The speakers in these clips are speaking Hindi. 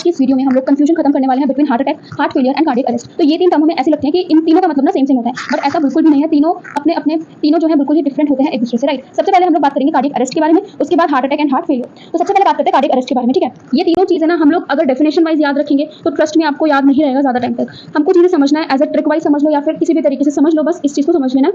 की इस वीडियो में हम लोग कंफ्यूजन खत्म करने वाले हैं between heart attack, heart failure and cardiac arrest. तो ये तीन टर्म हमें ऐसे लगते हैं कि इन तीनों का मतलब ना सेम होता है, बट ऐसा बिल्कुल भी नहीं है। तीनों अपने अपने तीनों जो है बिल्कुल ही डिफरेंट होते हैं एक दूसरे से, राइट। सबसे पहले हम लोग बात करेंगे कार्डियक अरेस्ट के बारे में, उसके बाद heart attack and heart failure. तो सबसे पहले बात करते हैं कार्डियक अरेस्ट के बारे में, ठीक है। ये तीनों चीजें ना हम लोग अगर डेफिनेशन वाइज याद रखेंगे तो ट्रस्ट में आपको याद नहीं रहेगा ज्यादा टाइम तक। हमको चीजें समझना है, एज अ ट्रिक वाइज समझ लो या फिर किसी भी तरीके से समझ लो, बस इस चीज को समझ लेना,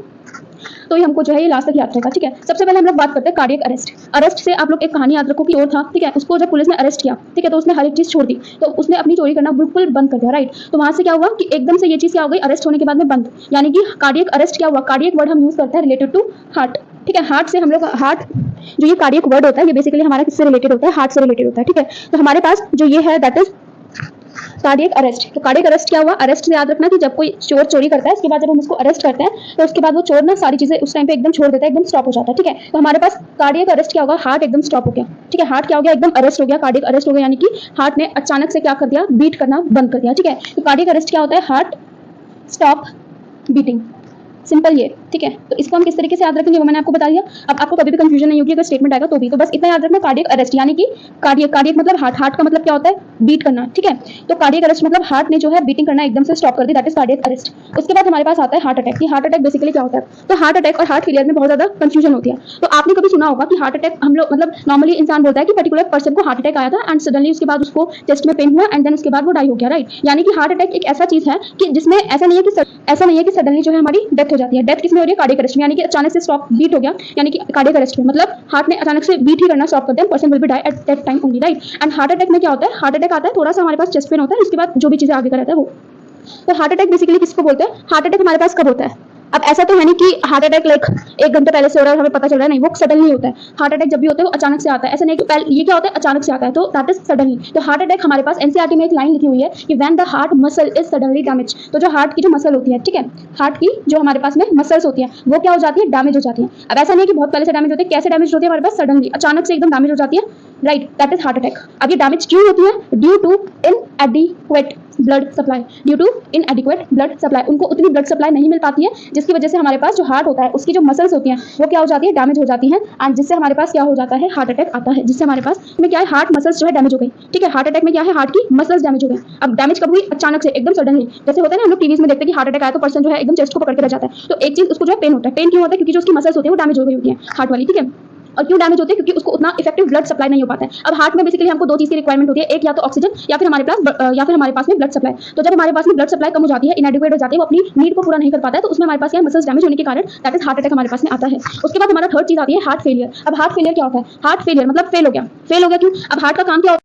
तो ये हमको जो है ये लास्ट तक याद रहेगा, ठीक है। सबसे पहले हम लोग बात करते हैं कार्डियक अरेस्ट। अरेस्ट से आप लोग एक कहानी याद रखो कि चोर था, ठीक है, उसको जब पुलिस ने अरेस्ट किया, ठीक है, तो उसने हर एक चीज छोड़ दी, तो उसने अपनी चोरी करना बिल्कुल बंद कर दिया, राइट। तो वहां से क्या हुआ कि एकदम से ये चीज क्या हो गई, अरेस्ट होने के बाद में बंद, यानी कि कार्डियक अरेस्ट क्या हुआ। कार्डियक वर्ड हम यूज करते हैं रिलेटेड टू हार्ट, ठीक है। हार्ट से हम लोग हार्ट जो ये कार्डियक वर्ड होता है ये बेसिकली हमारा किससे रिलेटेड होता है, हार्ट से रिलेटेड होता है, ठीक है। तो हमारे पास जो ये है दैट इज कार्डियक अरेस्ट। तो कार्डियक अरेस्ट क्या हुआ, अरेस्ट से याद रखना कि जब कोई चोर चोरी करता है उसके बाद जब हम उसको अरेस्ट करते हैं तो उसके बाद वो चोर ना सारी चीजें उस टाइम पे एकदम छोड़ देता है, एकदम स्टॉप हो जाता है, ठीक है। तो हमारे पास कार्डियक अरेस्ट क्या होगा, हार्ट एकदम स्टॉप हो गया, ठीक है। हार्ट क्या हो गया, एकदम अरेस्ट हो गया, कार्डियक अरेस्ट हो गया, यानी कि हार्ट ने अचानक से क्या कर दिया, बीट करना बंद कर दिया, ठीक है। तो कार्डियक अरेस्ट क्या होता है, हार्ट स्टॉप बीटिंग, सिंपल ये, ठीक है। तो इसको हम किस तरीके से याद रखेंगे वो मैंने आपको बता दिया। अब आपको कभी भी कंफ्यूजन नहीं होगी अगर स्टेटमेंट आएगा तो भी, तो बस इतना याद रखना, कार्डियक अरेस्ट यानी कि कार्डियक मतलब हार्ट का मतलब क्या होता है, बीट करना, ठीक है। तो कार्डियक अरेस्ट मतलब हार्ट ने जो है बीटिंग करना एकदम से स्टॉप कर दी, दैट इज कार्डियक अरेस्ट। उसके बाद हमारे पास आता है हार्ट अटैक। कि हार्ट अटैक बेसिकली क्या होता है, तो हार्ट अटैक और हार्ट फेलियर में बहुत ज्यादा कंफ्यूजन होती है। तो आपने कभी सुना होगा कि हार्ट अटैक हम लोग मतलब नॉर्मली इंसान बोलता है कि पर्टिकुलर पर्सन को हार्ट अटैक आया था एंड सडनली उसके बाद उसको चेस्ट में पेन हुआ एंड देन उसके बाद वो डाई हो गया, राइट। यानी कि हार्ट अटैक एक ऐसा चीज है कि जिसमें ऐसा नहीं है कि सडनली जो है हमारी डेथ हो जाती है। डेथ किसमें हो रही है, कार्डियक अरेस्ट में, यानी कि अचानक से स्टॉप बीट हो गया, यानी कि कार्डियक अरेस्ट में मतलब हार्ट ने अचानक से बीट ही करना स्टॉप कर दिया, person will be die at that time only, right. And heart attack में क्या होता है, हार्ट अटैक आता है थोड़ा सा हमारे पास चेस्ट पेन होता है, उसके बाद जो भी चीजें आगे का रहता है वो। तो हार्ट अटैक बेसिकली किसको बोलते हैं, हार्ट अटैक हमारे पास कब होता है। अब ऐसा तो है नहीं कि हार्ट अटैक लाइक 1 घंटे पहले से हो रहा है और हमें पता चल रहा है, नहीं, वो सडनली होता है। हार्ट अटैक जब भी होता है वो अचानक से आता है, ऐसा नहीं कि पहले ये क्या होता है, अचानक से आता है, तो दैट इज सडनली। तो हार्ट अटैक हमारे पास एनसीईआरटी में एक लाइन लिखी हुई है कि when the heart muscle is suddenly damage. तो जो हार्ट की जो मसल होती है, ठीक है, हार्ट की जो हमारे पास में मसल्स होती है वो क्या हो जाती है, डैमेज हो जाती है। अब ऐसा नहीं कि बहुत पहले से डैमेज होती है, कैसे डैमेज होती है हमारे पास, सडनली अचानक से एकदम डैमेज हो जाती है, right, that is heart attack. अब ये डैमेज क्यों होती है, due to inadequate blood supply, due to inadequate blood supply, उनको उतनी ब्लड सप्लाई नहीं मिल पाती है जिसकी वजह से हमारे पास जो हार्ट होता है उसकी जो मसल्स होती हैं वो क्या हो जाती है, डैमेज हो जाती हैं, एंड जिससे हमारे पास क्या हो जाता है, हार्ट अटैक आता है, जिससे हमारे पास में क्या है, हार्ट मसल्स जो है डैमेज हो गई, ठीक है। हार्ट अटैक में क्या है, हार्ट की मसल्स डैमेज हो गई। अब डैमेज कब हुई, अचानक से एकदम सडनली, जैसे होता है ना हम लोग टीवीज में देखते हैं कि हार्ट अटैक आया तो पर्सन जो है एकदम चेस्ट को पकड़ के रह जाता है। तो एक चीज उसको जो है पेन होता है, पेन क्यों होता है, क्योंकि जो उसकी मसल्स होती है वो डैमेज हो गई होती है हार्ट वाली, ठीक है। और क्यों डैमेज होते हैं, क्योंकि उसको उतना इफेक्टिव ब्लड सप्लाई नहीं हो पाता है। अब हार्ट में बेसिकली हमको 2 चीज की रिक्वायरमेंट होती है, एक या तो ऑक्सीजन या फिर हमारे पास में ब्लड सप्लाई। तो जब हमारे पास में ब्लड सप्लाई कम हो जाती है, इनएडिक्वेट हो जाती है, वो अपनी नीड को पूरा नहीं कर पाता है, तो उसमें हमारे पास क्या मसल्स डैमेज होने के कारण दैट इज हार्ट अटैक हमारे पास में आता है। उसके बाद हमारा थर्ड चीज आती है हार्ट फेलियर। अब हार्ट फेलियर क्या होता है, हार्ट फेलियर मतलब फेल हो गया क्यों, अब हार्ट का काम क्या होता है,